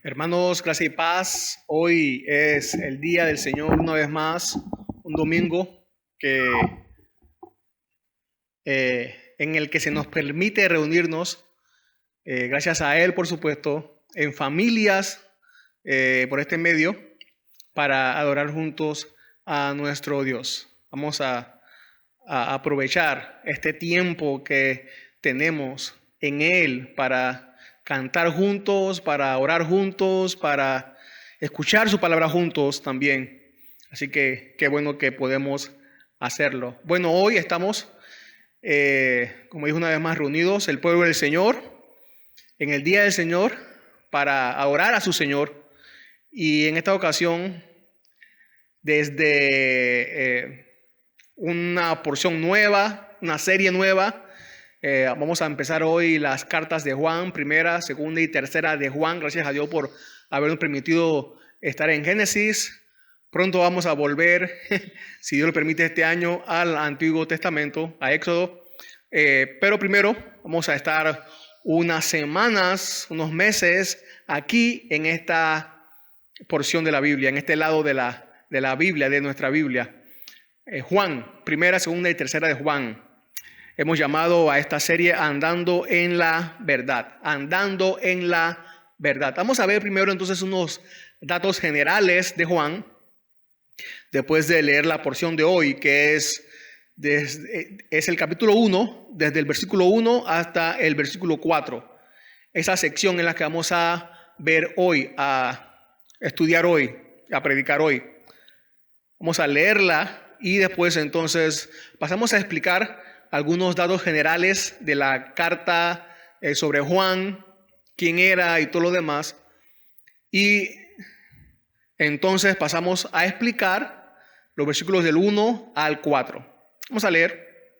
Hermanos, gracia y paz. Hoy es el día del Señor una vez más, un domingo en el que se nos permite reunirnos, gracias a Él, por supuesto, en familias, por este medio, para adorar juntos a nuestro Dios. Vamos a aprovechar este tiempo que tenemos en Él para cantar juntos, para orar juntos, para escuchar su palabra juntos también. Así que qué bueno que podemos hacerlo. Bueno, hoy estamos, como dijo una vez más, reunidos el pueblo del Señor en el día del Señor para adorar a su Señor. Y en esta ocasión, desde una porción nueva, una serie nueva, vamos a empezar hoy las cartas de Juan, primera, segunda y tercera de Juan. Gracias a Dios por habernos permitido estar en Génesis. Pronto vamos a volver, si Dios lo permite, este año al Antiguo Testamento, a Éxodo. Pero primero vamos a estar unas semanas, unos meses aquí en esta porción de la Biblia, en este lado de la Biblia, de nuestra Biblia. Juan, primera, segunda y tercera de Juan. Hemos llamado a esta serie Andando en la Verdad. Andando en la Verdad. Vamos a ver primero entonces unos datos generales de Juan, después de leer la porción de hoy, que es el capítulo 1, desde el versículo 1 hasta el versículo 4. Esa sección en la que vamos a ver hoy, a estudiar hoy, a predicar hoy. Vamos a leerla y después entonces pasamos a explicar algunos datos generales de la carta sobre Juan, quién era y todo lo demás. Y entonces pasamos a explicar los versículos del 1 al 4. Vamos a leer.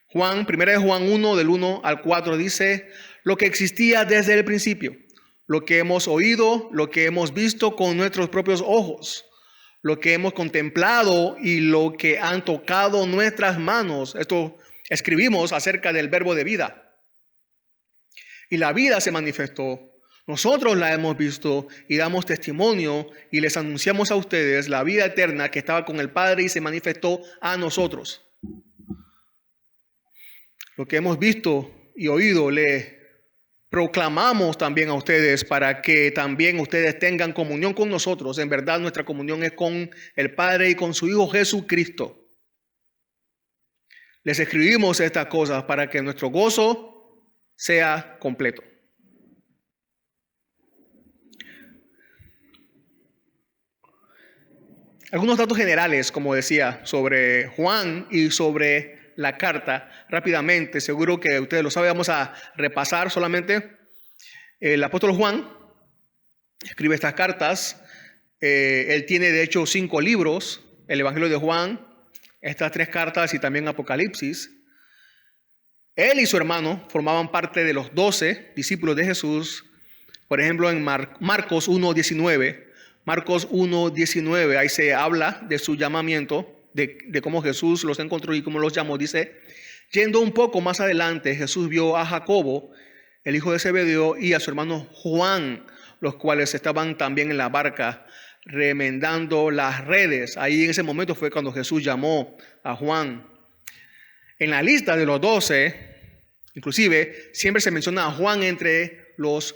Juan, primera de Juan 1, del 1 al 4, dice: lo que existía desde el principio, lo que hemos oído, lo que hemos visto con nuestros propios ojos, lo que hemos contemplado y lo que han tocado nuestras manos. Esto escribimos acerca del verbo de vida. Y la vida se manifestó. Nosotros la hemos visto y damos testimonio y les anunciamos a ustedes la vida eterna que estaba con el Padre y se manifestó a nosotros. Lo que hemos visto y oído le proclamamos también a ustedes para que también ustedes tengan comunión con nosotros. En verdad, nuestra comunión es con el Padre y con su Hijo Jesucristo. Les escribimos estas cosas para que nuestro gozo sea completo. Algunos datos generales, como decía, sobre Juan y sobre la carta, rápidamente, seguro que ustedes lo saben, vamos a repasar solamente. El apóstol Juan escribe estas cartas. Él tiene de hecho 5 libros: el Evangelio de Juan, estas 3 cartas y también Apocalipsis. Él y su hermano formaban parte de los 12 discípulos de Jesús. Por ejemplo, en Marcos 1:19, Marcos 1:19, ahí se habla de su llamamiento, de cómo Jesús los encontró y cómo los llamó. Dice: yendo un poco más adelante, Jesús vio a Jacobo, el hijo de Zebedeo, y a su hermano Juan, los cuales estaban también en la barca remendando las redes. Ahí en ese momento fue cuando Jesús llamó a Juan. En la lista de los 12, inclusive, siempre se menciona a Juan entre los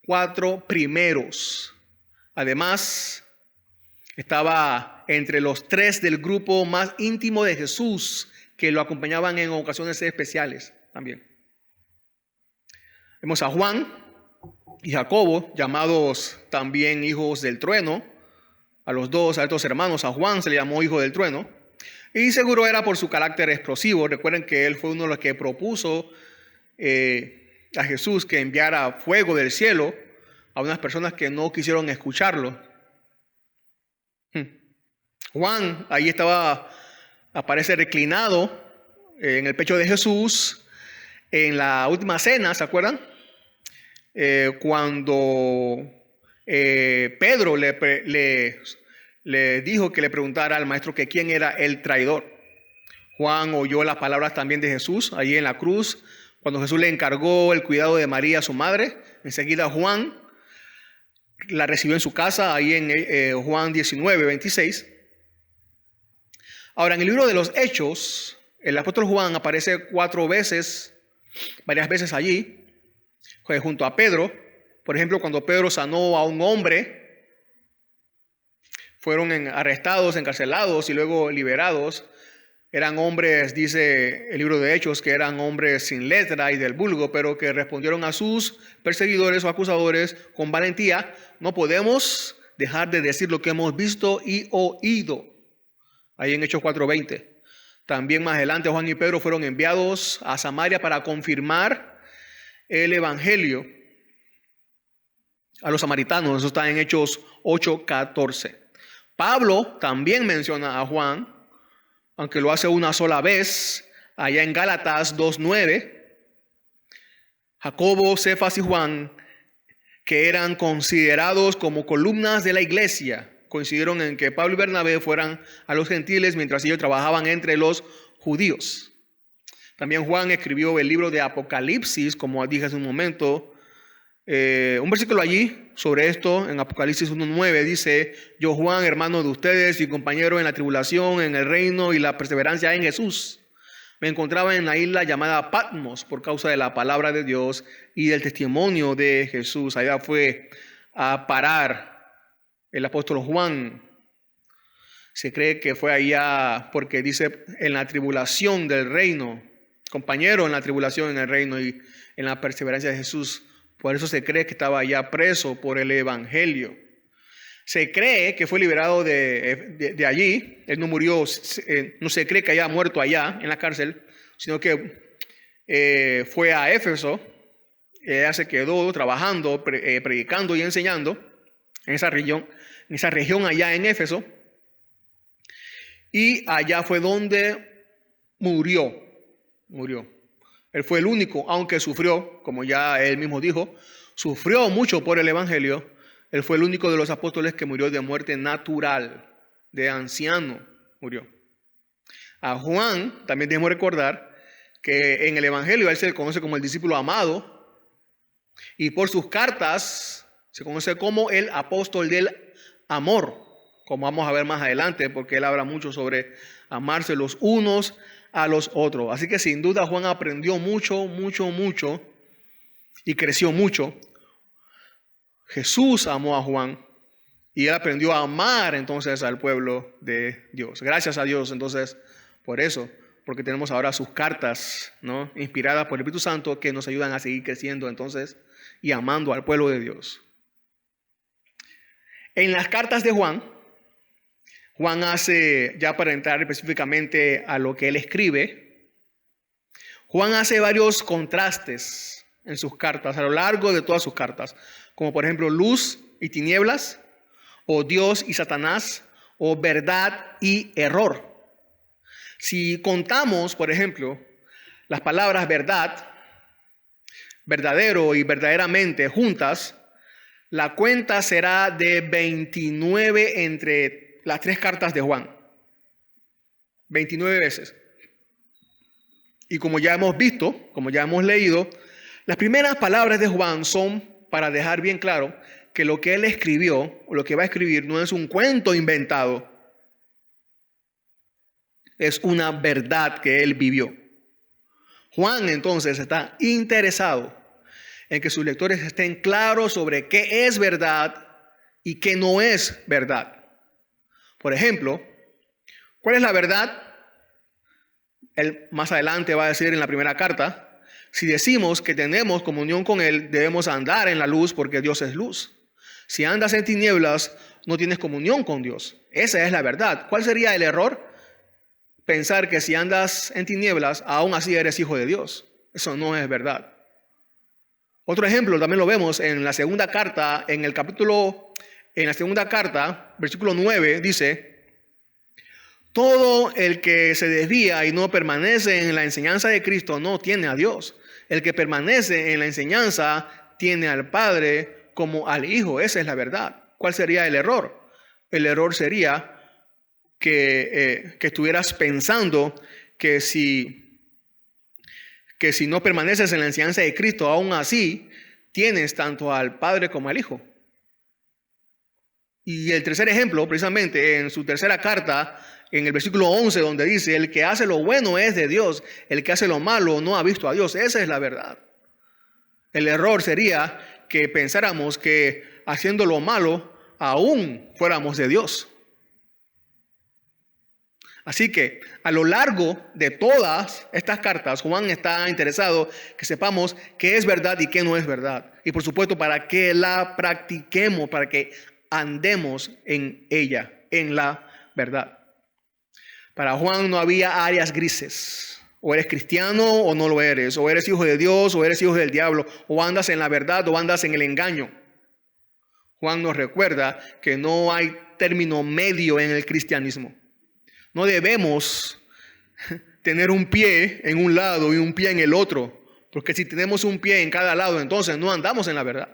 4 primeros. Además, estaba entre los 3 del grupo más íntimo de Jesús, que lo acompañaban en ocasiones especiales también. Vemos a Juan y Jacobo, llamados también hijos del trueno. A los 2, a estos hermanos, a Juan se le llamó hijo del trueno. Y seguro era por su carácter explosivo. Recuerden que él fue uno de los que propuso a Jesús que enviara fuego del cielo a unas personas que no quisieron escucharlo. Juan ahí aparece reclinado en el pecho de Jesús en la última cena, ¿se acuerdan? Cuando Pedro le dijo que le preguntara al maestro que quién era el traidor. Juan oyó las palabras también de Jesús ahí en la cruz, cuando Jesús le encargó el cuidado de María, su madre. Enseguida Juan la recibió en su casa, ahí en Juan 19, 26. Ahora, en el libro de los Hechos, el apóstol Juan aparece 4 veces, varias veces allí, junto a Pedro. Por ejemplo, cuando Pedro sanó a un hombre, fueron arrestados, encarcelados y luego liberados. Eran hombres, dice el libro de Hechos, que eran hombres sin letra y del vulgo, pero que respondieron a sus perseguidores o acusadores con valentía. No podemos dejar de decir lo que hemos visto y oído. Ahí en Hechos 4:20. También más adelante Juan y Pedro fueron enviados a Samaria para confirmar el evangelio a los samaritanos. Eso está en Hechos 8:14. Pablo también menciona a Juan, aunque lo hace una sola vez, allá en Gálatas 2:9. Jacobo, Cefas y Juan, que eran considerados como columnas de la iglesia, coincidieron en que Pablo y Bernabé fueran a los gentiles mientras ellos trabajaban entre los judíos. También Juan escribió el libro de Apocalipsis, como dije hace un momento. Un versículo allí sobre esto, en Apocalipsis 1:9, dice: yo, Juan, hermano de ustedes y compañero en la tribulación, en el reino y la perseverancia en Jesús, me encontraba en la isla llamada Patmos por causa de la palabra de Dios y del testimonio de Jesús. Allá fue a parar el apóstol Juan. Se cree que fue allá porque dice en la tribulación del reino, compañero en la tribulación en el reino y en la perseverancia de Jesús. Por eso se cree que estaba allá preso por el evangelio. Se cree que fue liberado de allí. Él no murió, no se cree que haya muerto allá en la cárcel, sino que fue a Éfeso. Ella se quedó trabajando, predicando y enseñando en esa región allá en Éfeso. Y allá fue donde murió. Él fue el único, aunque sufrió, como ya él mismo dijo, sufrió mucho por el evangelio. Él fue el único de los apóstoles que murió de muerte natural, de anciano murió. A Juan también debemos recordar que en el evangelio él se le conoce como el discípulo amado, y por sus cartas se conoce como el apóstol del amor, como vamos a ver más adelante, porque él habla mucho sobre amarse los unos a los otros. Así que sin duda Juan aprendió mucho y creció mucho. Jesús amó a Juan y él aprendió a amar entonces al pueblo de Dios. Gracias a Dios entonces por eso, porque tenemos ahora sus cartas, ¿no?, inspiradas por el Espíritu Santo, que nos ayudan a seguir creciendo entonces y amando al pueblo de Dios. En las cartas de Juan hace, ya para entrar específicamente a lo que él escribe, Juan hace varios contrastes en sus cartas, a lo largo de todas sus cartas, como por ejemplo luz y tinieblas, o Dios y Satanás, o verdad y error. Si contamos, por ejemplo, las palabras verdad, verdadero y verdaderamente juntas, la cuenta será de 29 entre las 3 cartas de Juan. 29 veces. Y como ya hemos visto, como ya hemos leído, las primeras palabras de Juan son para dejar bien claro que lo que él escribió, o lo que va a escribir, no es un cuento inventado. Es una verdad que él vivió. Juan entonces está interesado en que sus lectores estén claros sobre qué es verdad y qué no es verdad. Por ejemplo, ¿cuál es la verdad? Él más adelante va a decir en la primera carta: si decimos que tenemos comunión con Él, debemos andar en la luz porque Dios es luz. Si andas en tinieblas, no tienes comunión con Dios. Esa es la verdad. ¿Cuál sería el error? Pensar que si andas en tinieblas, aún así eres hijo de Dios. Eso no es verdad. Otro ejemplo también lo vemos en la segunda carta, en la segunda carta, versículo 9, dice: todo el que se desvía y no permanece en la enseñanza de Cristo no tiene a Dios. El que permanece en la enseñanza tiene al Padre como al Hijo. Esa es la verdad. ¿Cuál sería el error? El error sería que estuvieras pensando que si no permaneces en la enseñanza de Cristo, aún así tienes tanto al Padre como al Hijo. Y el tercer ejemplo, precisamente en su tercera carta, en el versículo 11, donde dice, el que hace lo bueno es de Dios, el que hace lo malo no ha visto a Dios. Esa es la verdad. El error sería que pensáramos que haciendo lo malo aún fuéramos de Dios. Así que a lo largo de todas estas cartas, Juan está interesado que sepamos qué es verdad y qué no es verdad. Y por supuesto, para que la practiquemos, para que andemos en ella, en la verdad. Para Juan no había áreas grises. O eres cristiano o no lo eres. O eres hijo de Dios o eres hijo del diablo. O andas en la verdad o andas en el engaño. Juan nos recuerda que no hay término medio en el cristianismo. No debemos tener un pie en un lado y un pie en el otro. Porque si tenemos un pie en cada lado, entonces no andamos en la verdad.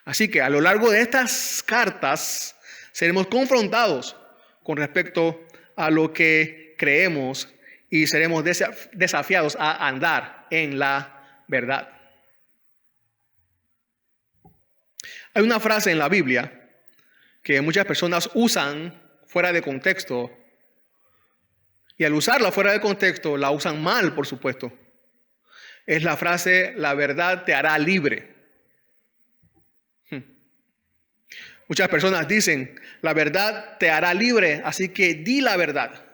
Así que a lo largo de estas cartas seremos confrontados con respecto a lo que creemos y seremos desafiados a andar en la verdad. Hay una frase en la Biblia que muchas personas usan fuera de contexto, y al usarla fuera de contexto la usan mal, por supuesto. Es la frase, la verdad te hará libre. Muchas personas dicen, la verdad te hará libre, así que di la verdad.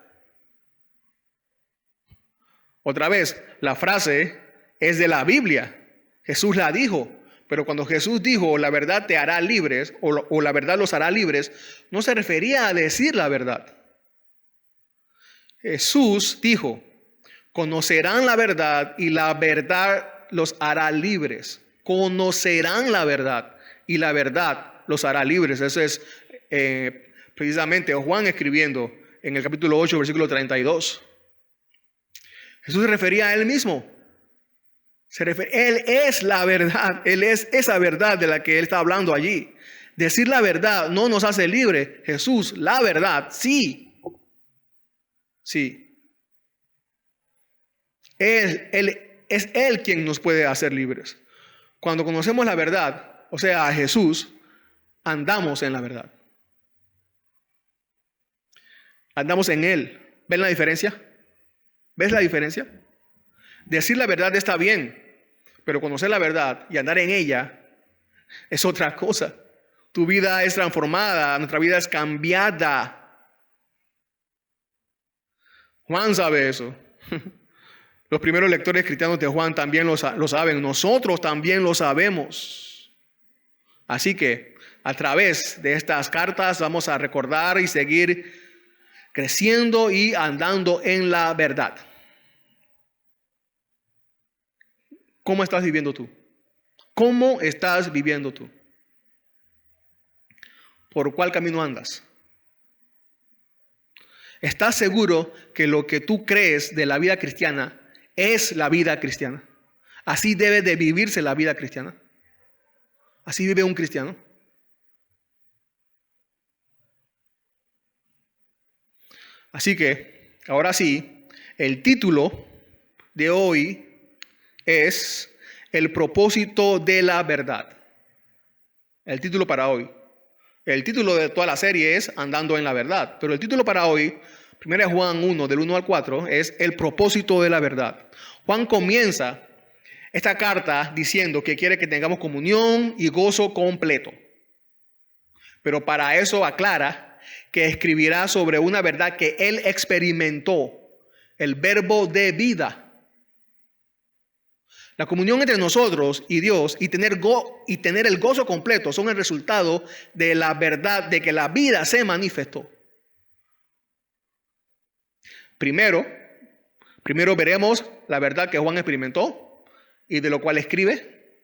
Otra vez, la frase es de la Biblia. Jesús la dijo. Pero cuando Jesús dijo, la verdad te hará libres, o la verdad los hará libres, no se refería a decir la verdad. Jesús dijo, conocerán la verdad y la verdad los hará libres. Conocerán la verdad y la verdad los hará libres. Eso es precisamente Juan escribiendo en el capítulo 8, versículo 32. Jesús se refería a él mismo. Él es la verdad, Él es esa verdad de la que Él está hablando allí. Decir la verdad no nos hace libre. Jesús, la verdad, sí. Sí. Es Él quien nos puede hacer libres. Cuando conocemos la verdad, o sea, a Jesús, andamos en la verdad. Andamos en Él. ¿Ven la diferencia? ¿Ves la diferencia? Decir la verdad está bien, pero conocer la verdad y andar en ella es otra cosa. Tu vida es transformada, nuestra vida es cambiada. Juan sabe eso. Los primeros lectores cristianos de Juan también lo saben. Nosotros también lo sabemos. Así que a través de estas cartas vamos a recordar y seguir creciendo y andando en la verdad. ¿Cómo estás viviendo tú? ¿Cómo estás viviendo tú? ¿Por cuál camino andas? ¿Estás seguro que lo que tú crees de la vida cristiana es la vida cristiana? ¿Así debe de vivirse la vida cristiana? ¿Así vive un cristiano? Así que, ahora sí, el título de hoy es el propósito de la verdad. El título para hoy. El título de toda la serie es Andando en la verdad. Pero el título para hoy, 1 Juan 1, del 1 al 4, es el propósito de la verdad. Juan comienza esta carta diciendo que quiere que tengamos comunión y gozo completo. Pero para eso aclara que escribirá sobre una verdad que él experimentó, el verbo de vida. La comunión entre nosotros y Dios y tener el gozo completo son el resultado de la verdad de que la vida se manifestó. Primero veremos la verdad que Juan experimentó y de lo cual escribe.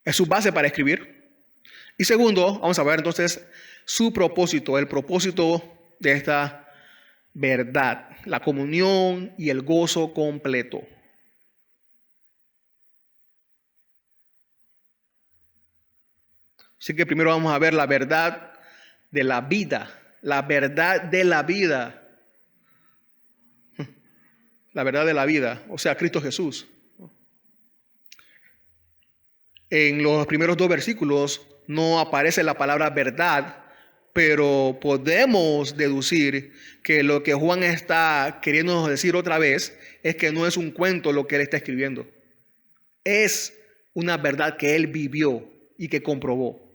Es su base para escribir. Y segundo, vamos a ver entonces su propósito, el propósito de esta verdad, la comunión y el gozo completo. Así que primero vamos a ver la verdad de la vida. La verdad de la vida. La verdad de la vida. O sea, Cristo Jesús. En los primeros 2 versículos no aparece la palabra verdad, pero podemos deducir que lo que Juan está queriendo decir otra vez es que no es un cuento lo que él está escribiendo. Es una verdad que él vivió y que comprobó.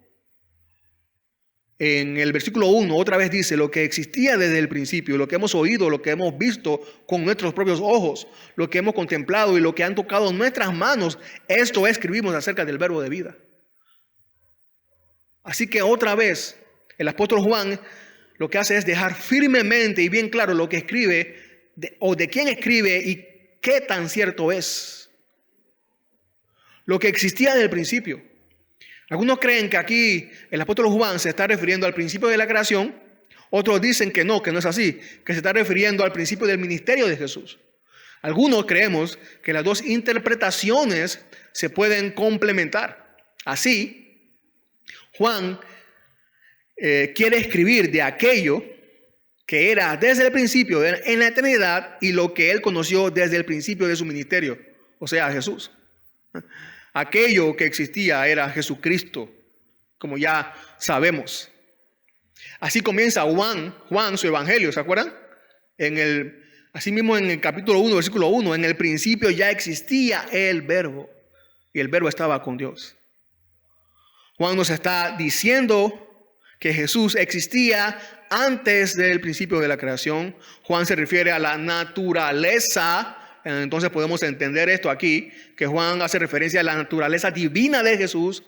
En el versículo 1 otra vez dice: lo que existía desde el principio, lo que hemos oído, lo que hemos visto con nuestros propios ojos, lo que hemos contemplado y lo que han tocado nuestras manos, esto escribimos acerca del verbo de vida. Así que otra vez el apóstol Juan lo que hace es dejar firmemente y bien claro lo que escribe o de quién escribe y qué tan cierto es. Lo que existía desde el principio. Algunos creen que aquí el apóstol Juan se está refiriendo al principio de la creación. Otros dicen que no es así, que se está refiriendo al principio del ministerio de Jesús. Algunos creemos que las dos interpretaciones se pueden complementar. Así, Juan quiere escribir de aquello que era desde el principio, en la eternidad, y lo que él conoció desde el principio de su ministerio, o sea, Jesús. Aquello que existía era Jesucristo, como ya sabemos. Así comienza Juan su evangelio, ¿se acuerdan? Así mismo en el capítulo 1, versículo 1, en el principio ya existía el verbo, y el verbo estaba con Dios. Juan nos está diciendo que Jesús existía antes del principio de la creación. Juan se refiere a la naturaleza. Entonces podemos entender esto aquí, que Juan hace referencia a la naturaleza divina de Jesús,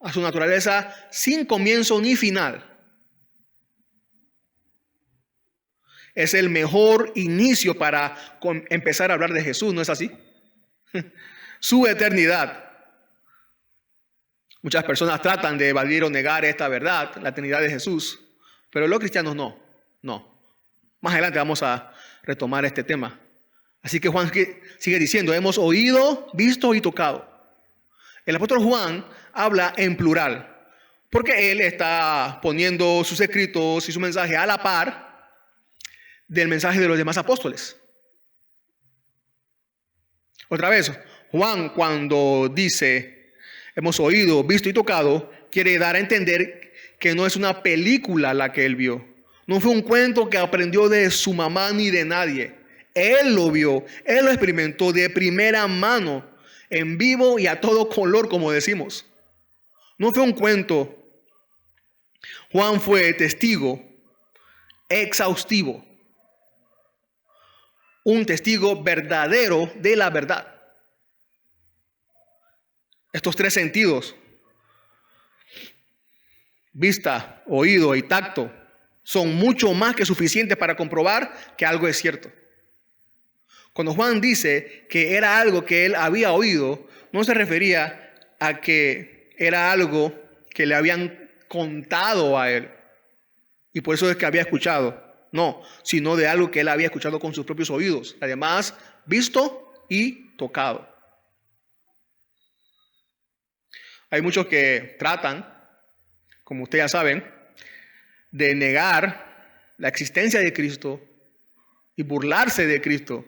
a su naturaleza sin comienzo ni final. Es el mejor inicio para empezar a hablar de Jesús, ¿no es así? Su eternidad. Muchas personas tratan de evadir o negar esta verdad, la eternidad de Jesús, pero los cristianos no. Más adelante vamos a retomar este tema. Así que Juan sigue diciendo: hemos oído, visto y tocado. El apóstol Juan habla en plural, porque él está poniendo sus escritos y su mensaje a la par del mensaje de los demás apóstoles. Otra vez, Juan, cuando dice hemos oído, visto y tocado, quiere dar a entender que no es una película la que él vio. No fue un cuento que aprendió de su mamá ni de nadie. Él lo vio, él lo experimentó de primera mano, en vivo y a todo color, como decimos. No fue un cuento. Juan fue testigo exhaustivo, un testigo verdadero de la verdad. Estos 3 sentidos, vista, oído y tacto, son mucho más que suficientes para comprobar que algo es cierto. Cuando Juan dice que era algo que él había oído, no se refería a que era algo que le habían contado a él, y por eso es que había escuchado. No, sino de algo que él había escuchado con sus propios oídos. Además, visto y tocado. Hay muchos que tratan, como ustedes ya saben, de negar la existencia de Cristo y burlarse de Cristo.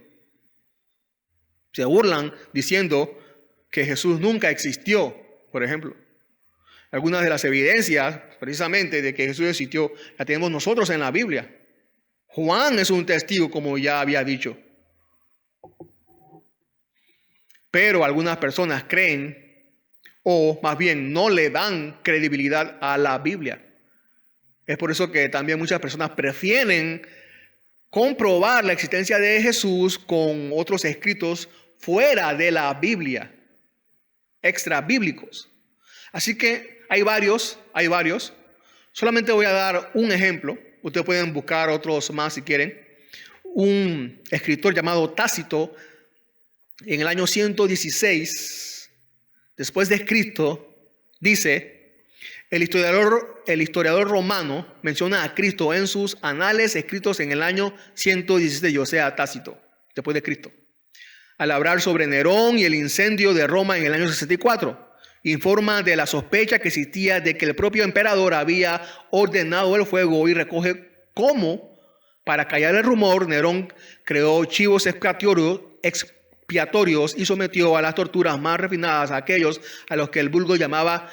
Se burlan diciendo que Jesús nunca existió, por ejemplo. Algunas de las evidencias, precisamente, de que Jesús existió, la tenemos nosotros en la Biblia. Juan es un testigo, como ya había dicho. Pero algunas personas creen, o más bien no le dan credibilidad a la Biblia. Es por eso que también muchas personas prefieren comprobar la existencia de Jesús con otros escritos fuera de la Biblia, extra bíblicos. Así que hay varios. Solamente voy a dar un ejemplo. Ustedes pueden buscar otros más si quieren. Un escritor llamado Tácito, en el año 116 después de Cristo, dice: el historiador romano menciona a Cristo en sus anales escritos en el año 116, o sea, Tácito, después de Cristo, al hablar sobre Nerón y el incendio de Roma en el año 64. Informa de la sospecha que existía de que el propio emperador había ordenado el fuego, y recoge cómo, para callar el rumor, Nerón creó chivos expiatorios expiatorios y sometió a las torturas más refinadas a aquellos a los que el vulgo llamaba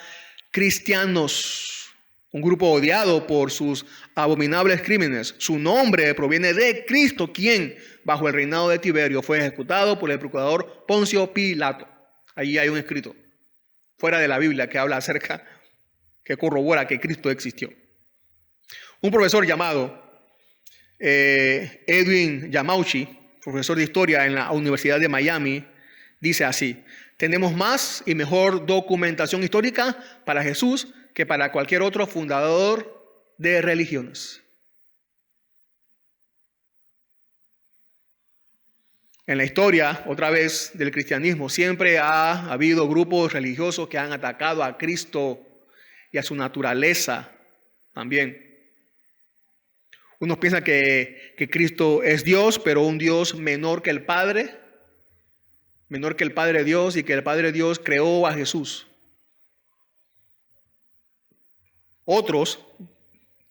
cristianos, un grupo odiado por sus abominables crímenes. Su nombre proviene de Cristo, quien bajo el reinado de Tiberio fue ejecutado por el procurador Poncio Pilato. Allí hay un escrito fuera de la Biblia que habla acerca, que corrobora que Cristo existió. Un profesor llamado Edwin Yamauchi, profesor de historia en la Universidad de Miami, dice así: tenemos más y mejor documentación histórica para Jesús que para cualquier otro fundador de religiones. En la historia, otra vez, del cristianismo, siempre ha habido grupos religiosos que han atacado a Cristo y a su naturaleza también. Unos piensan que Cristo es Dios, pero un Dios menor que el Padre Dios, y que el Padre Dios creó a Jesús. Otros,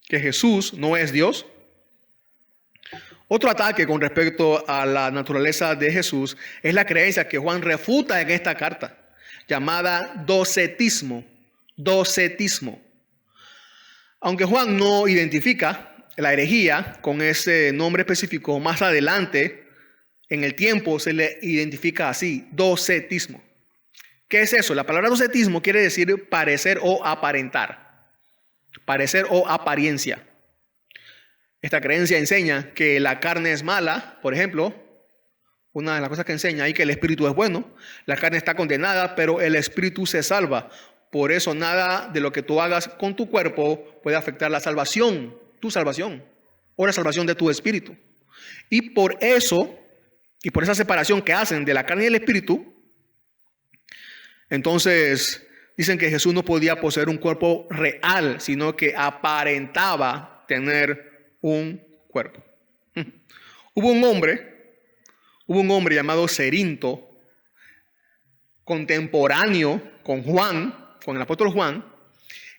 que Jesús no es Dios. Otro ataque con respecto a la naturaleza de Jesús es la creencia que Juan refuta en esta carta, llamada docetismo. Docetismo. Aunque Juan no identifica la herejía con ese nombre específico, más adelante en el tiempo se le identifica así: docetismo. ¿Qué es eso? La palabra docetismo quiere decir parecer o aparentar. Parecer o apariencia. Esta creencia enseña que la carne es mala, por ejemplo. Una de las cosas que enseña ahí que el espíritu es bueno. La carne está condenada, pero el espíritu se salva. Por eso nada de lo que tú hagas con tu cuerpo puede afectar la salvación, tu salvación, o la salvación de tu espíritu. Y por eso, y por esa separación que hacen de la carne y el espíritu, entonces dicen que Jesús no podía poseer un cuerpo real, sino que aparentaba tener un cuerpo. Hubo un hombre llamado Cerinto, contemporáneo con Juan, con el apóstol Juan,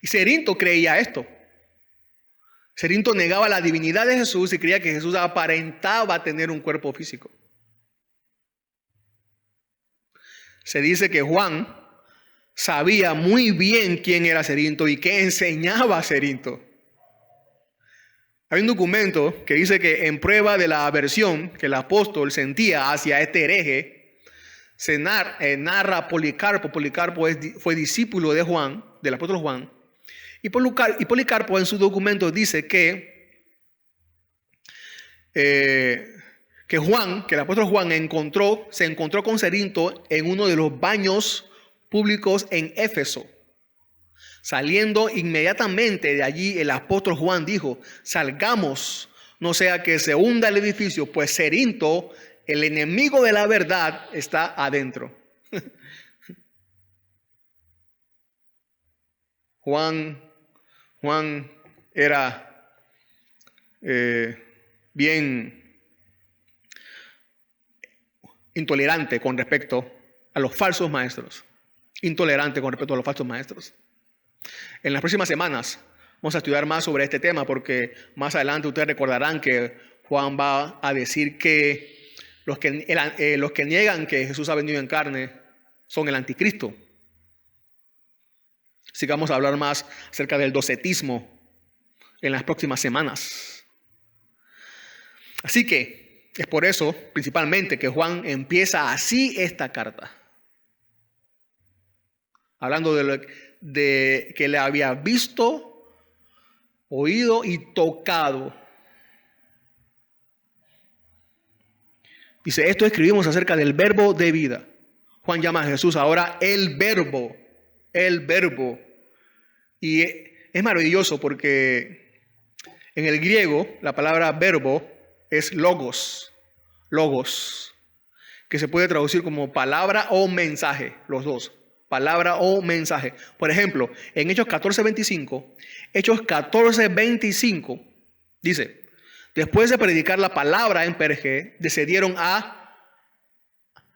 y Cerinto creía esto. Cerinto negaba la divinidad de Jesús y creía que Jesús aparentaba tener un cuerpo físico. Se dice que Juan sabía muy bien quién era Cerinto y qué enseñaba Cerinto. Hay un documento que dice que en prueba de la aversión que el apóstol sentía hacia este hereje, se narra Policarpo. Policarpo fue discípulo de Juan, del apóstol Juan. Y Policarpo en su documento dice que el apóstol Juan se encontró con Cerinto en uno de los baños públicos en Éfeso. Saliendo inmediatamente de allí, el apóstol Juan dijo: salgamos, no sea que se hunda el edificio, pues Cerinto, el enemigo de la verdad, está adentro. Juan era bien intolerante con respecto a los falsos maestros. Intolerante con respecto a los falsos maestros. En las próximas semanas vamos a estudiar más sobre este tema, porque más adelante ustedes recordarán que Juan va a decir que los que niegan que Jesús ha venido en carne son el anticristo. Así que vamos a hablar más acerca del docetismo en las próximas semanas. Así que es por eso principalmente que Juan empieza así esta carta, hablando de que le había visto, oído y tocado. Dice: esto escribimos acerca del verbo de vida. Juan llama a Jesús ahora el verbo. El verbo. Y es maravilloso porque en el griego la palabra verbo es logos. Logos. Que se puede traducir como palabra o mensaje. Los dos. Palabra o mensaje. Por ejemplo, en Hechos 14:25 dice: después de predicar la palabra en Perge, descendieron a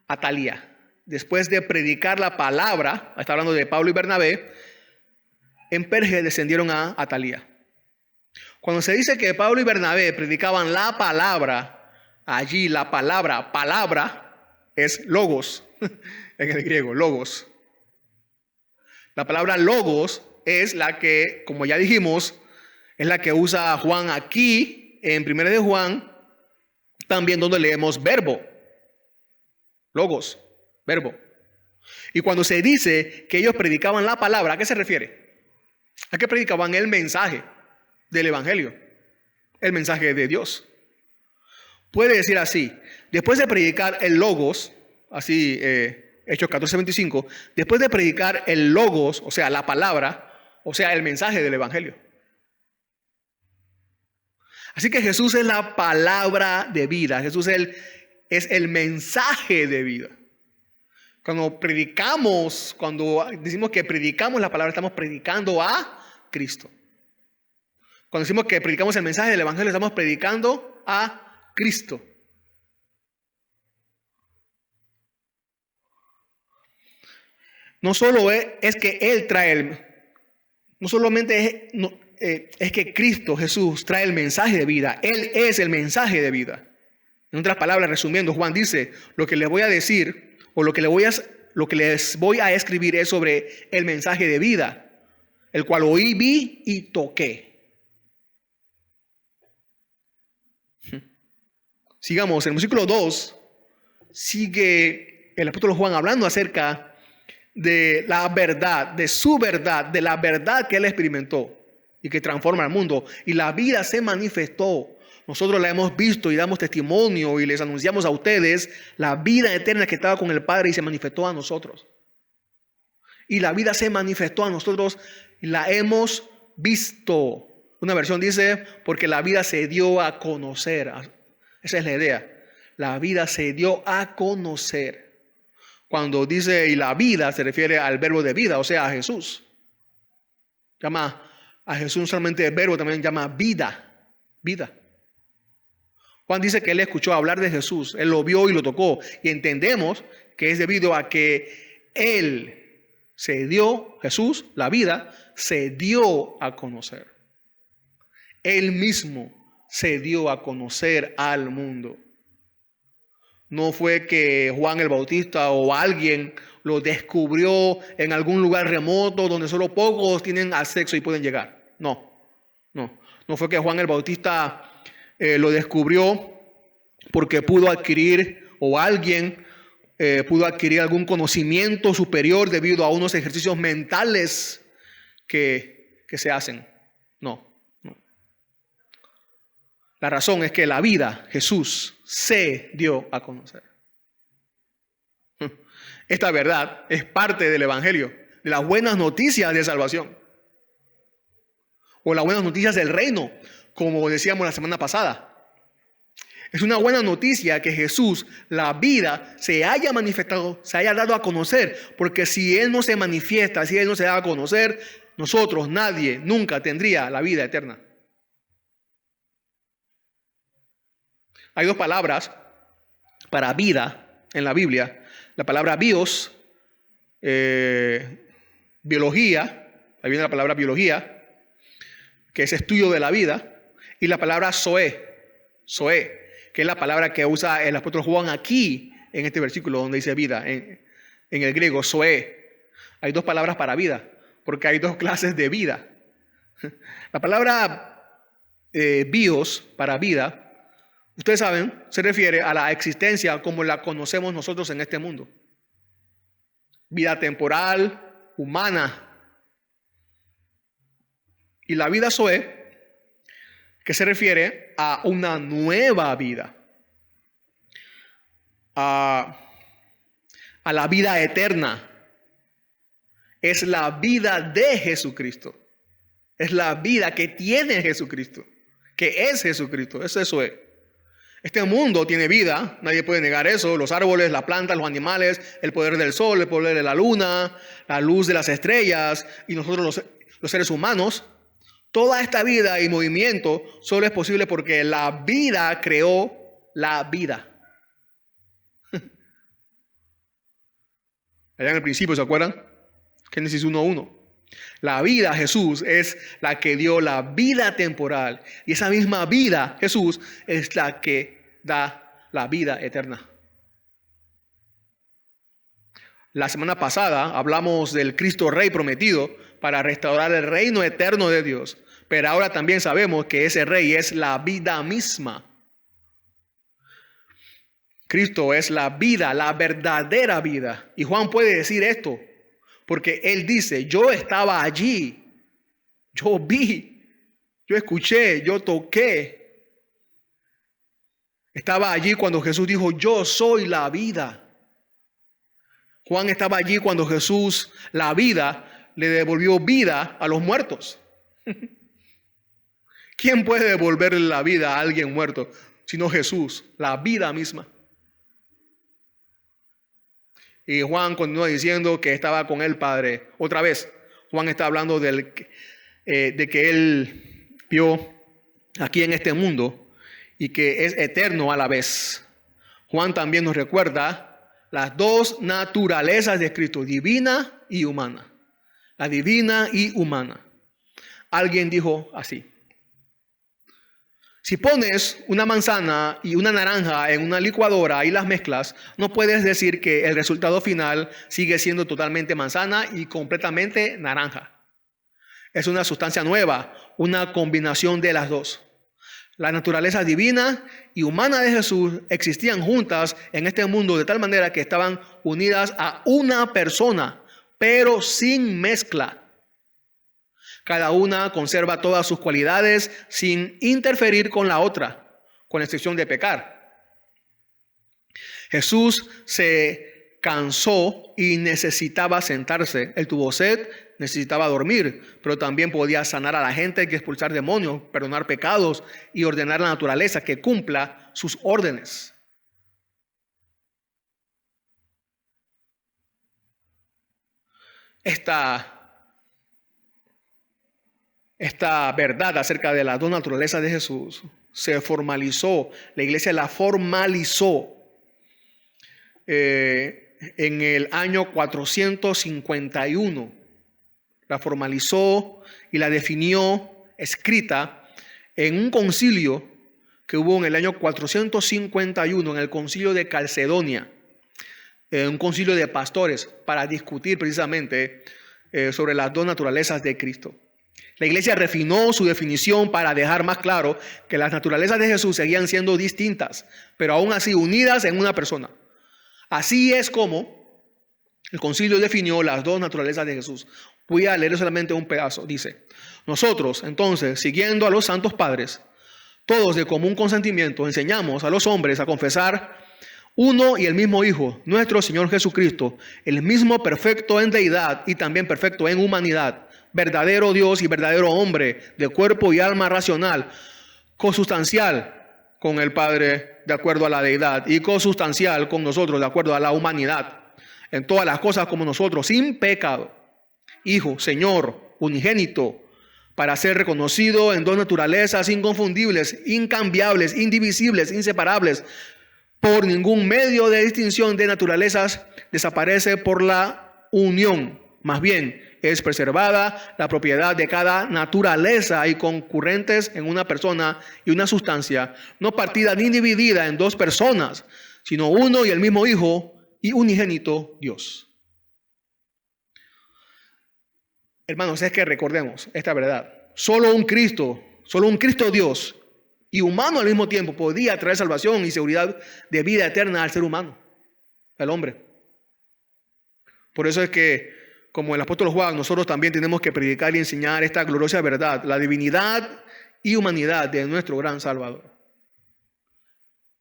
Atalia. Después de predicar la palabra, está hablando de Pablo y Bernabé, en Perge descendieron a Atalia. Cuando se dice que Pablo y Bernabé predicaban la palabra, allí la palabra es logos, en el griego, logos. La palabra logos es la que, como ya dijimos, es la que usa Juan aquí en 1 de Juan, también donde leemos verbo. Logos, verbo. Y cuando se dice que ellos predicaban la palabra, ¿a qué se refiere? ¿A qué predicaban? El mensaje del evangelio, el mensaje de Dios. Puede decir así: después de predicar el logos, así Hechos 14:25, después de predicar el logos, o sea, la palabra, o sea, el mensaje del evangelio. Así que Jesús es la palabra de vida. Jesús es el mensaje de vida. Cuando predicamos, cuando decimos que predicamos la palabra, estamos predicando a Cristo. Cuando decimos que predicamos el mensaje del evangelio, estamos predicando a Cristo. No solo es que Él trae no solamente es que Cristo Jesús trae el mensaje de vida. Él es el mensaje de vida. En otras palabras, resumiendo, Juan dice: lo que les voy a decir o lo que les voy a escribir es sobre el mensaje de vida, el cual oí, vi y toqué. Sigamos, en el versículo 2 sigue el apóstol Juan hablando acerca de la verdad, de su verdad, de la verdad que él experimentó y que transforma el mundo. Y la vida se manifestó. Nosotros la hemos visto y damos testimonio y les anunciamos a ustedes la vida eterna que estaba con el Padre y se manifestó a nosotros. Y la vida se manifestó a nosotros y la hemos visto. Una versión dice: porque la vida se dio a conocer. Esa es la idea. La vida se dio a conocer. Cuando dice y la vida, se refiere al verbo de vida, o sea, a Jesús. Llama a Jesús no solamente el verbo, también llama vida. Vida. Juan dice que él escuchó hablar de Jesús, él lo vio y lo tocó. Y entendemos que es debido a que él se dio, Jesús, la vida, se dio a conocer. Él mismo se dio a conocer al mundo. No fue que Juan el Bautista o alguien lo descubrió en algún lugar remoto donde solo pocos tienen acceso y pueden llegar. No fue que Juan el Bautista lo descubrió porque pudo adquirir o alguien pudo adquirir algún conocimiento superior debido a unos ejercicios mentales que se hacen. No. La razón es que la vida, Jesús, se dio a conocer. Esta verdad es parte del evangelio, de las buenas noticias de salvación. O las buenas noticias del reino, como decíamos la semana pasada. Es una buena noticia que Jesús, la vida, se haya manifestado, se haya dado a conocer. Porque si Él no se manifiesta, si Él no se da a conocer, nosotros, nadie, nunca tendría la vida eterna. Hay dos palabras para vida en la Biblia. La palabra bios, biología, ahí viene la palabra biología, que es estudio de la vida, y la palabra zoe, que es la palabra que usa el apóstol Juan aquí, en este versículo donde dice vida, en el griego, zoe. Hay dos palabras para vida, porque hay dos clases de vida. La palabra bios, para vida, ustedes saben, se refiere a la existencia como la conocemos nosotros en este mundo. Vida temporal, humana. Y la vida zoe, que se refiere a una nueva vida. A la vida eterna. Es la vida de Jesucristo. Es la vida que tiene Jesucristo. Que es Jesucristo. Eso es. Este mundo tiene vida, nadie puede negar eso. Los árboles, las plantas, los animales, el poder del sol, el poder de la luna, la luz de las estrellas y nosotros los seres humanos. Toda esta vida y movimiento solo es posible porque la vida creó la vida. Allá en el principio, ¿se acuerdan? Génesis 1:1. La vida, Jesús, es la que dio la vida temporal. Y esa misma vida, Jesús, es la que da la vida eterna. La semana pasada hablamos del Cristo Rey prometido para restaurar el reino eterno de Dios. Pero ahora también sabemos que ese Rey es la vida misma. Cristo es la vida, la verdadera vida. Y Juan puede decir esto porque él dice, yo estaba allí, yo vi, yo escuché, yo toqué. Estaba allí cuando Jesús dijo, yo soy la vida. Juan estaba allí cuando Jesús, la vida, le devolvió vida a los muertos. ¿Quién puede devolver la vida a alguien muerto sino Jesús, la vida misma? Y Juan continúa diciendo que estaba con el Padre. Otra vez, Juan está hablando de que él vio aquí en este mundo y que es eterno a la vez. Juan también nos recuerda las dos naturalezas de Cristo, divina y humana. La divina y humana. Alguien dijo así: si pones una manzana y una naranja en una licuadora y las mezclas, no puedes decir que el resultado final sigue siendo totalmente manzana y completamente naranja. Es una sustancia nueva, una combinación de las dos. La naturaleza divina y humana de Jesús existían juntas en este mundo de tal manera que estaban unidas a una persona, pero sin mezcla. Cada una conserva todas sus cualidades sin interferir con la otra, con excepción de pecar. Jesús se cansó y necesitaba sentarse. Él tuvo sed, necesitaba dormir, pero también podía sanar a la gente, expulsar demonios, perdonar pecados y ordenar a la naturaleza que cumpla sus órdenes. Esta verdad acerca de las dos naturalezas de Jesús se formalizó, la iglesia la formalizó en el año 451. La formalizó y la definió escrita en un concilio que hubo en el año 451, en el concilio de Calcedonia, un concilio de pastores para discutir precisamente sobre las dos naturalezas de Cristo. La iglesia refinó su definición para dejar más claro que las naturalezas de Jesús seguían siendo distintas, pero aún así unidas en una persona. Así es como el concilio definió las dos naturalezas de Jesús. Voy a leer solamente un pedazo. Dice: nosotros, entonces, siguiendo a los santos padres, todos de común consentimiento, enseñamos a los hombres a confesar uno y el mismo Hijo, nuestro Señor Jesucristo, el mismo perfecto en deidad y también perfecto en humanidad, verdadero Dios y verdadero hombre, de cuerpo y alma racional, consustancial con el Padre de acuerdo a la deidad y consustancial con nosotros de acuerdo a la humanidad, en todas las cosas como nosotros, sin pecado. Hijo, Señor, unigénito, para ser reconocido en dos naturalezas inconfundibles, incambiables, indivisibles, inseparables. Por ningún medio de distinción de naturalezas desaparece por la unión. Más bien, es preservada la propiedad de cada naturaleza y concurrentes en una persona y una sustancia, no partida ni dividida en dos personas, sino uno y el mismo Hijo y unigénito Dios. Hermanos, es que recordemos esta verdad. Solo un Cristo Dios y humano al mismo tiempo podía traer salvación y seguridad de vida eterna al ser humano, al hombre. Por eso es que, como el apóstol Juan, nosotros también tenemos que predicar y enseñar esta gloriosa verdad, la divinidad y humanidad de nuestro gran Salvador.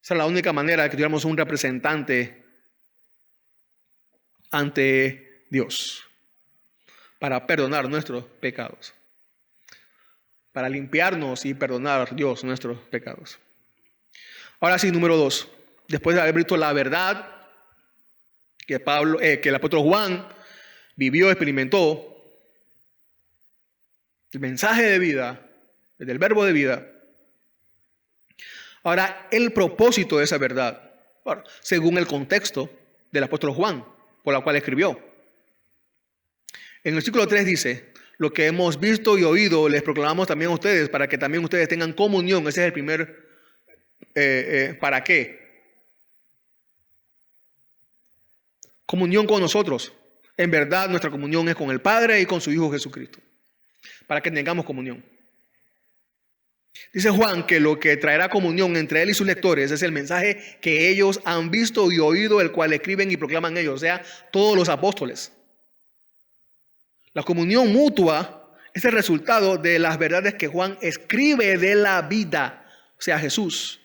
Esa es la única manera de que tuviéramos un representante ante Dios para perdonar nuestros pecados, para limpiarnos y perdonar a Dios nuestros pecados. Ahora sí, número 2. Después de haber visto la verdad que el apóstol Juan vivió, experimentó, el mensaje de vida, del verbo de vida. Ahora, el propósito de esa verdad, según el contexto del apóstol Juan, por la cual escribió. En el versículo 3 dice: lo que hemos visto y oído les proclamamos también a ustedes, para que también ustedes tengan comunión. Ese es el primer ¿para qué? comunión con nosotros. En verdad, nuestra comunión es con el Padre y con su Hijo Jesucristo, para que tengamos comunión. Dice Juan que lo que traerá comunión entre él y sus lectores es el mensaje que ellos han visto y oído, el cual escriben y proclaman ellos, o sea, todos los apóstoles. La comunión mutua es el resultado de las verdades que Juan escribe de la vida, o sea, Jesús,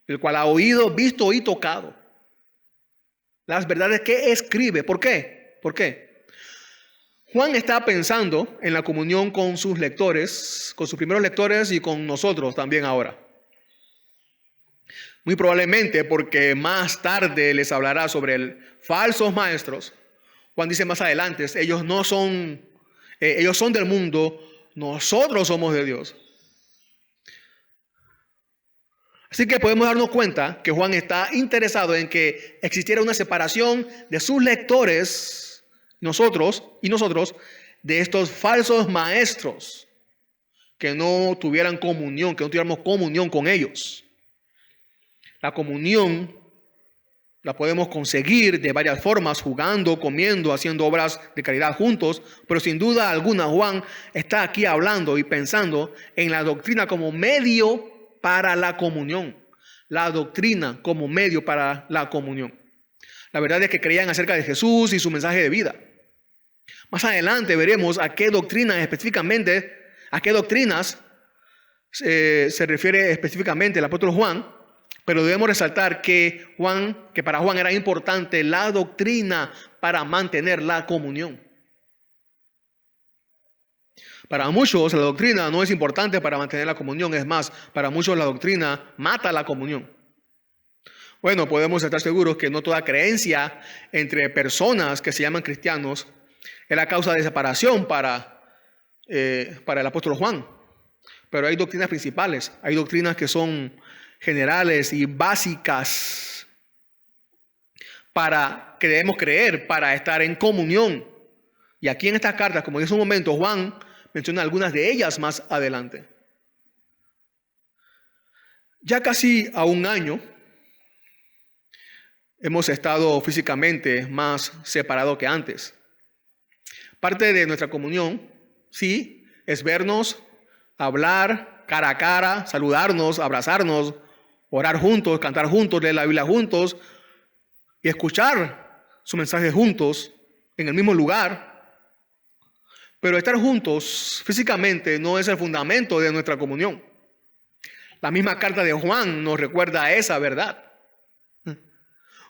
el cual ha oído, visto y tocado. Las verdades que escribe. ¿Por qué? ¿Por qué? Juan está pensando en la comunión con sus lectores, con sus primeros lectores y con nosotros también ahora. Muy probablemente porque más tarde les hablará sobre falsos maestros. Juan dice más adelante, ellos son del mundo, nosotros somos de Dios. Así que podemos darnos cuenta que Juan está interesado en que existiera una separación de sus lectores, nosotros, de estos falsos maestros, que no tuvieran comunión, que no tuviéramos comunión con ellos. La comunión la podemos conseguir de varias formas, jugando, comiendo, haciendo obras de caridad juntos, pero sin duda alguna Juan está aquí hablando y pensando en la doctrina como medio para la comunión. La doctrina como medio para la comunión. La verdad es que creían acerca de Jesús y su mensaje de vida. Más adelante veremos a qué doctrinas se refiere específicamente el apóstol Juan, pero debemos resaltar que para Juan era importante la doctrina para mantener la comunión. Para muchos la doctrina no es importante para mantener la comunión, es más, para muchos la doctrina mata la comunión. Bueno, podemos estar seguros que no toda creencia entre personas que se llaman cristianos es la causa de separación para el apóstol Juan. Pero hay doctrinas principales, hay doctrinas que son generales y básicas que debemos creer para estar en comunión. Y aquí en estas cartas, como dije hace un momento, Juan menciona algunas de ellas más adelante. Ya casi a un año hemos estado físicamente más separados que antes. Parte de nuestra comunión, sí, es vernos, hablar cara a cara, saludarnos, abrazarnos, orar juntos, cantar juntos, leer la Biblia juntos y escuchar su mensaje juntos en el mismo lugar. Pero estar juntos físicamente no es el fundamento de nuestra comunión. La misma carta de Juan nos recuerda esa verdad.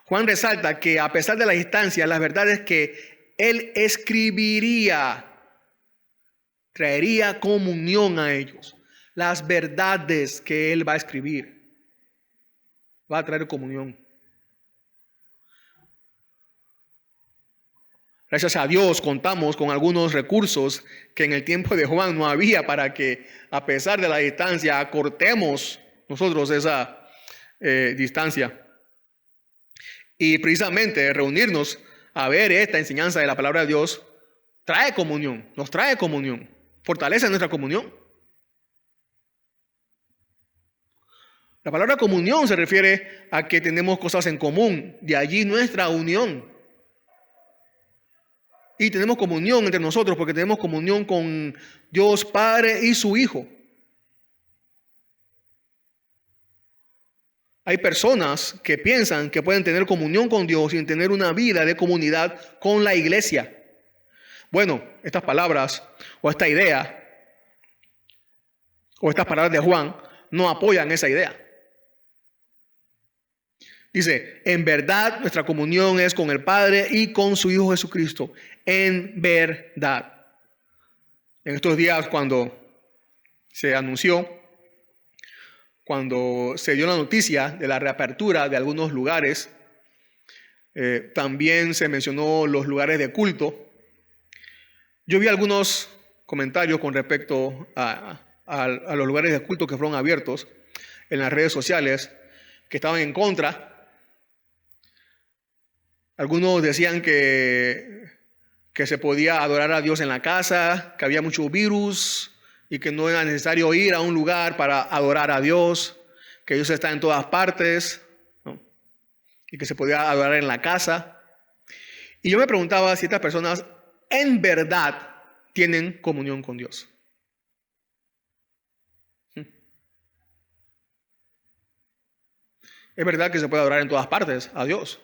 Juan resalta que a pesar de la distancia, las verdades que él escribiría traería comunión a ellos. Las verdades que él va a escribir va a traer comunión. Gracias a Dios contamos con algunos recursos que en el tiempo de Juan no había para que a pesar de la distancia acortemos nosotros esa distancia. Y precisamente reunirnos a ver esta enseñanza de la palabra de Dios trae comunión, nos trae comunión, fortalece nuestra comunión. La palabra comunión se refiere a que tenemos cosas en común, de allí nuestra unión. Y tenemos comunión entre nosotros porque tenemos comunión con Dios Padre y su Hijo. Hay personas que piensan que pueden tener comunión con Dios sin tener una vida de comunidad con la iglesia. Bueno, estas palabras o esta idea o estas palabras de Juan no apoyan esa idea. Dice, en verdad nuestra comunión es con el Padre y con su Hijo Jesucristo. En verdad. En estos días cuando se anunció, cuando se dio la noticia de la reapertura de algunos lugares, también se mencionó los lugares de culto. Yo vi algunos comentarios con respecto a los lugares de culto que fueron abiertos en las redes sociales, que estaban en contra. Algunos decían que se podía adorar a Dios en la casa, que había mucho virus y que no era necesario ir a un lugar para adorar a Dios, que Dios está en todas partes, ¿no? Y que se podía adorar en la casa. Y yo me preguntaba si estas personas en verdad tienen comunión con Dios. Es verdad que se puede adorar en todas partes a Dios.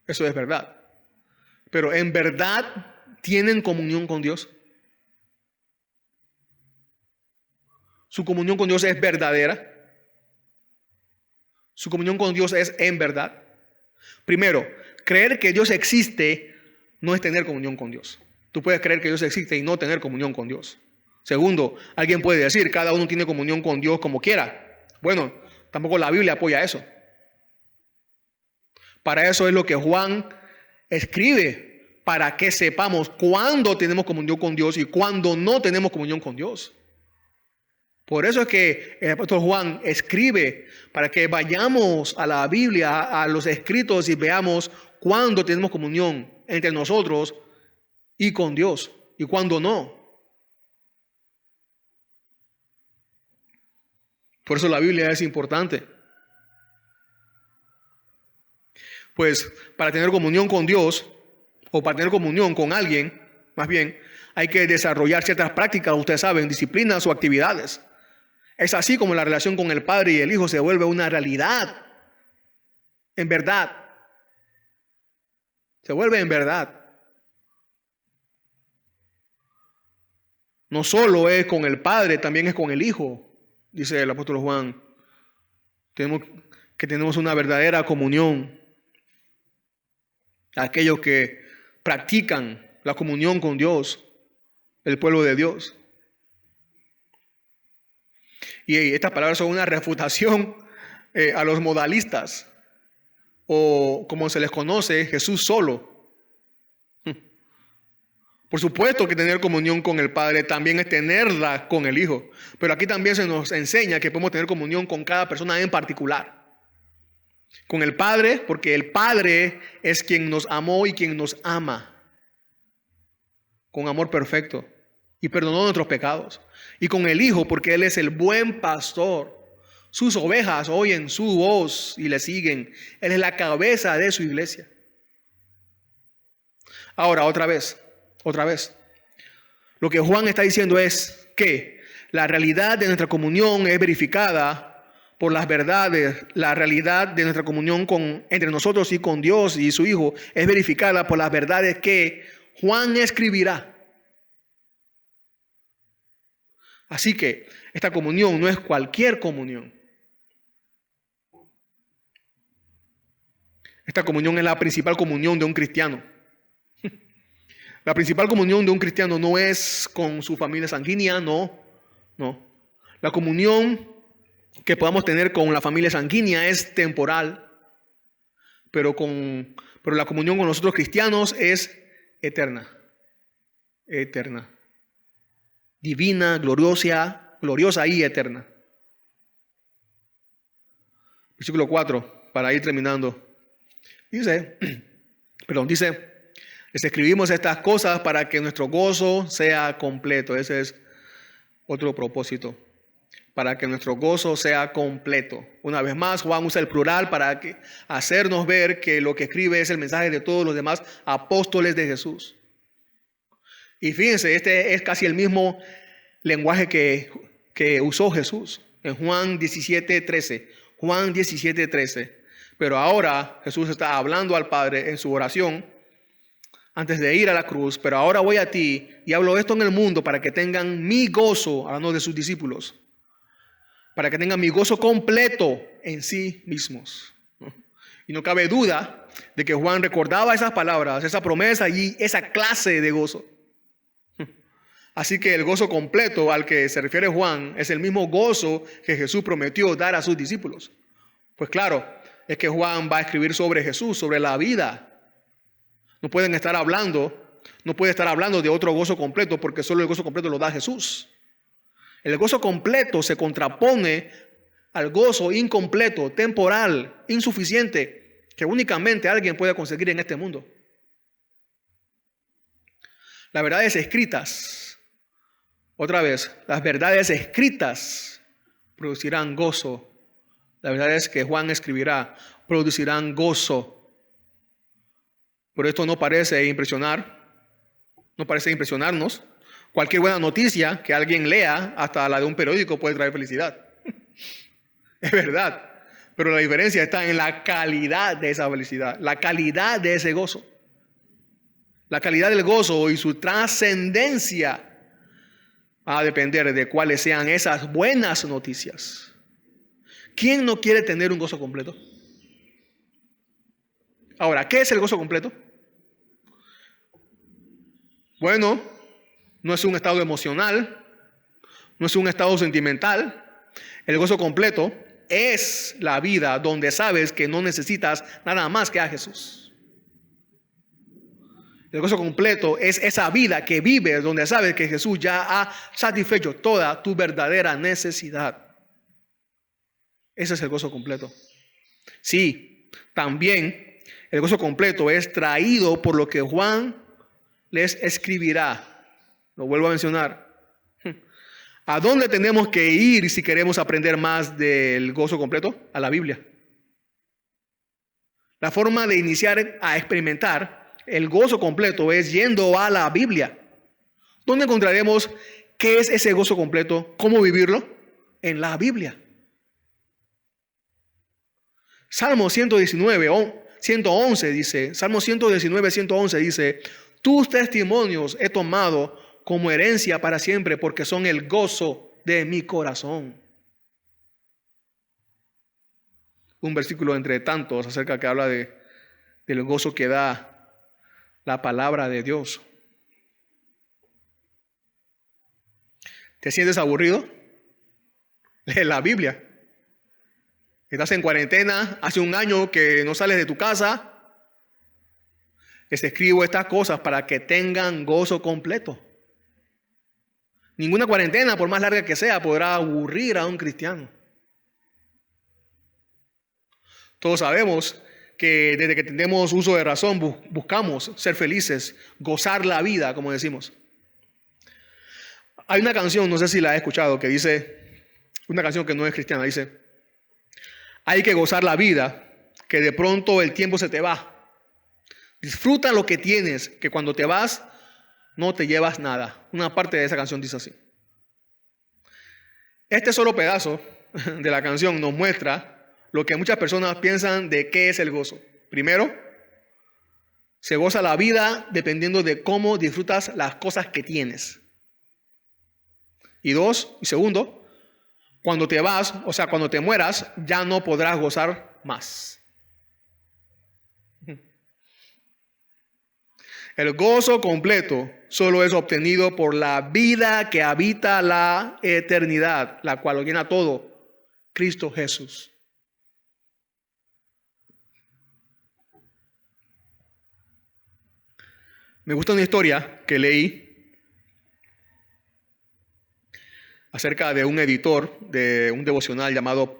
Eso es verdad. Pero ¿en verdad tienen comunión con Dios? ¿Su comunión con Dios es verdadera? ¿Su comunión con Dios es en verdad? Primero, creer que Dios existe no es tener comunión con Dios. Tú puedes creer que Dios existe y no tener comunión con Dios. Segundo, alguien puede decir, cada uno tiene comunión con Dios como quiera. Bueno, tampoco la Biblia apoya eso. Para eso es lo que Juan escribe, para que sepamos cuándo tenemos comunión con Dios y cuándo no tenemos comunión con Dios. Por eso es que el apóstol Juan escribe, para que vayamos a la Biblia, a los escritos y veamos cuándo tenemos comunión entre nosotros y con Dios y cuándo no. Por eso la Biblia es importante. Pues para tener comunión con Dios o para tener comunión con alguien, más bien, hay que desarrollar ciertas prácticas, ustedes saben, disciplinas o actividades. Es así como la relación con el Padre y el Hijo se vuelve una realidad. En verdad. Se vuelve en verdad. No solo es con el Padre, también es con el Hijo, dice el apóstol Juan. Tenemos una verdadera comunión. Aquellos que practican la comunión con Dios, el pueblo de Dios. Y estas palabras son una refutación a los modalistas, o como se les conoce, Jesús solo. Por supuesto que tener comunión con el Padre también es tenerla con el Hijo. Pero aquí también se nos enseña que podemos tener comunión con cada persona en particular. Con el Padre, porque el Padre es quien nos amó y quien nos ama. Con amor perfecto. Y perdonó nuestros pecados. Y con el Hijo, porque Él es el buen pastor. Sus ovejas oyen su voz y le siguen. Él es la cabeza de su iglesia. Ahora, otra vez. Lo que Juan está diciendo es que la realidad de nuestra comunión es verificada por las verdades. La realidad de nuestra comunión entre nosotros y con Dios y su Hijo es verificada por las verdades que Juan escribirá. Así que esta comunión no es cualquier comunión. Esta comunión es la principal comunión de un cristiano. La principal comunión de un cristiano no es con su familia sanguínea, no. La comunión que podamos tener con la familia sanguínea es temporal, pero la comunión con nosotros cristianos es eterna. Eterna. Divina, gloriosa y eterna. Versículo 4, para ir terminando. Dice, les escribimos estas cosas para que nuestro gozo sea completo. Ese es otro propósito. Para que nuestro gozo sea completo. Una vez más, Juan usa el plural para hacernos ver que lo que escribe es el mensaje de todos los demás apóstoles de Jesús. Y fíjense, este es casi el mismo lenguaje que usó Jesús en Juan 17:13. Juan 17:13. Pero ahora Jesús está hablando al Padre en su oración antes de ir a la cruz. Pero ahora voy a ti y hablo esto en el mundo para que tengan mi gozo, hablando de sus discípulos, para que tengan mi gozo completo en sí mismos. Y no cabe duda de que Juan recordaba esas palabras, esa promesa y esa clase de gozo. Así que el gozo completo al que se refiere Juan es el mismo gozo que Jesús prometió dar a sus discípulos. Pues claro, es que Juan va a escribir sobre Jesús, sobre la vida. No puede estar hablando de otro gozo completo porque solo el gozo completo lo da Jesús. El gozo completo se contrapone al gozo incompleto, temporal, insuficiente, que únicamente alguien puede conseguir en este mundo. Las verdades escritas, otra vez, las verdades escritas producirán gozo. Las verdades que Juan escribirá producirán gozo. Pero esto no parece impresionarnos. Cualquier buena noticia que alguien lea, hasta la de un periódico, puede traer felicidad. Es verdad. Pero la diferencia está en la calidad de esa felicidad, la calidad de ese gozo. La calidad del gozo y su trascendencia va a depender de cuáles sean esas buenas noticias. ¿Quién no quiere tener un gozo completo? Ahora, ¿qué es el gozo completo? Bueno, no es un estado emocional, no es un estado sentimental. El gozo completo es la vida donde sabes que no necesitas nada más que a Jesús. El gozo completo es esa vida que vives donde sabes que Jesús ya ha satisfecho toda tu verdadera necesidad. Ese es el gozo completo. Sí, también el gozo completo es traído por lo que Juan les escribirá. Lo vuelvo a mencionar. ¿A dónde tenemos que ir si queremos aprender más del gozo completo? A la Biblia. La forma de iniciar a experimentar el gozo completo es yendo a la Biblia. ¿Dónde encontraremos qué es ese gozo completo? ¿Cómo vivirlo? En la Biblia. Salmo 111 dice, Salmo 111 dice, tus testimonios he tomado como herencia para siempre, porque son el gozo de mi corazón. Un versículo entre tantos acerca que habla del gozo que da la palabra de Dios. ¿Te sientes aburrido? Lee la Biblia. Estás en cuarentena, hace un año que no sales de tu casa. Les escribo estas cosas para que tengan gozo completo. Ninguna cuarentena, por más larga que sea, podrá aburrir a un cristiano. Todos sabemos que desde que tenemos uso de razón buscamos ser felices, gozar la vida, como decimos. Hay una canción, no sé si la he escuchado, que dice, una canción que no es cristiana, dice, hay que gozar la vida, que de pronto el tiempo se te va. Disfruta lo que tienes, que cuando te vas no te llevas nada. Una parte de esa canción dice así. Este solo pedazo de la canción nos muestra lo que muchas personas piensan de qué es el gozo. Primero, se goza la vida dependiendo de cómo disfrutas las cosas que tienes. Y segundo, cuando te vas, o sea, cuando te mueras, ya no podrás gozar más. El gozo completo solo es obtenido por la vida que habita la eternidad, la cual lo llena todo, Cristo Jesús. Me gusta una historia que leí acerca de un editor de un devocional llamado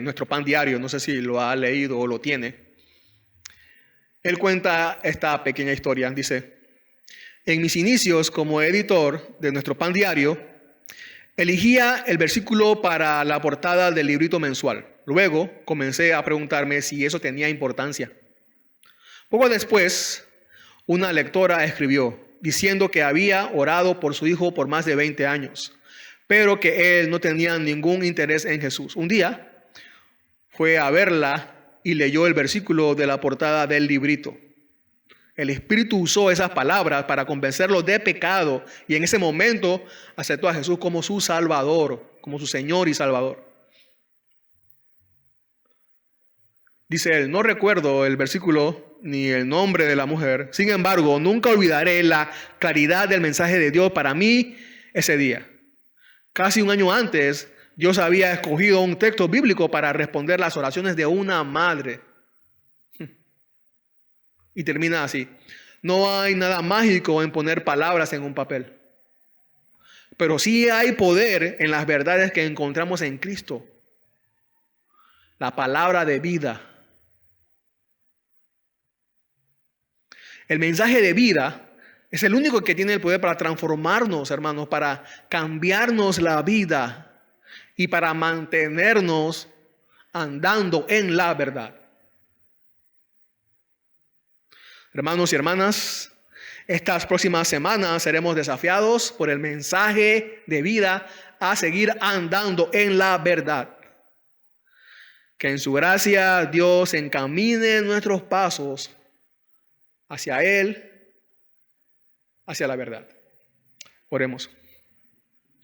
Nuestro Pan Diario. No sé si lo ha leído o lo tiene. Él cuenta esta pequeña historia. Dice, en mis inicios como editor de Nuestro Pan Diario, elegía el versículo para la portada del librito mensual. Luego comencé a preguntarme si eso tenía importancia. Poco después, una lectora escribió diciendo que había orado por su hijo por más de 20 años, pero que él no tenía ningún interés en Jesús. Un día fue a verla y leyó el versículo de la portada del librito. El Espíritu usó esas palabras para convencerlo de pecado y en ese momento aceptó a Jesús como su Salvador, como su Señor y Salvador. Dice él, no recuerdo el versículo ni el nombre de la mujer. Sin embargo, nunca olvidaré la claridad del mensaje de Dios para mí ese día. Casi un año antes, Dios había escogido un texto bíblico para responder las oraciones de una madre. Y termina así. No hay nada mágico en poner palabras en un papel. Pero sí hay poder en las verdades que encontramos en Cristo. La palabra de vida. El mensaje de vida es el único que tiene el poder para transformarnos, hermanos, para cambiarnos la vida y para mantenernos andando en la verdad. Hermanos y hermanas, estas próximas semanas seremos desafiados por el mensaje de vida a seguir andando en la verdad. Que en su gracia Dios encamine nuestros pasos hacia Él, hacia la verdad. Oremos.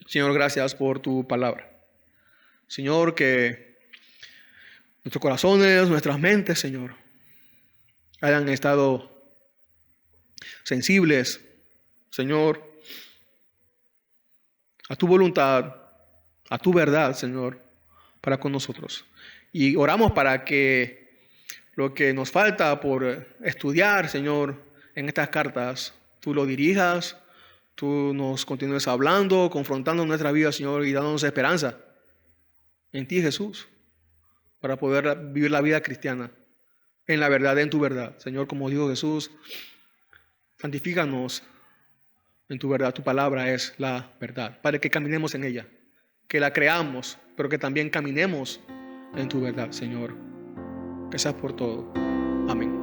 Señor, gracias por tu palabra. Señor, que nuestros corazones, nuestras mentes, Señor, hayan estado sensibles, Señor, a tu voluntad, a tu verdad, Señor, para con nosotros. Y oramos para que lo que nos falta por estudiar, Señor, en estas cartas, tú lo dirijas, tú nos continúes hablando, confrontando nuestra vida, Señor, y dándonos esperanza en ti, Jesús, para poder vivir la vida cristiana en la verdad, en tu verdad. Señor, como dijo Jesús, santifícanos en tu verdad. Tu palabra es la verdad, para que caminemos en ella, que la creamos, pero que también caminemos en tu verdad, Señor. Gracias por todo. Amén.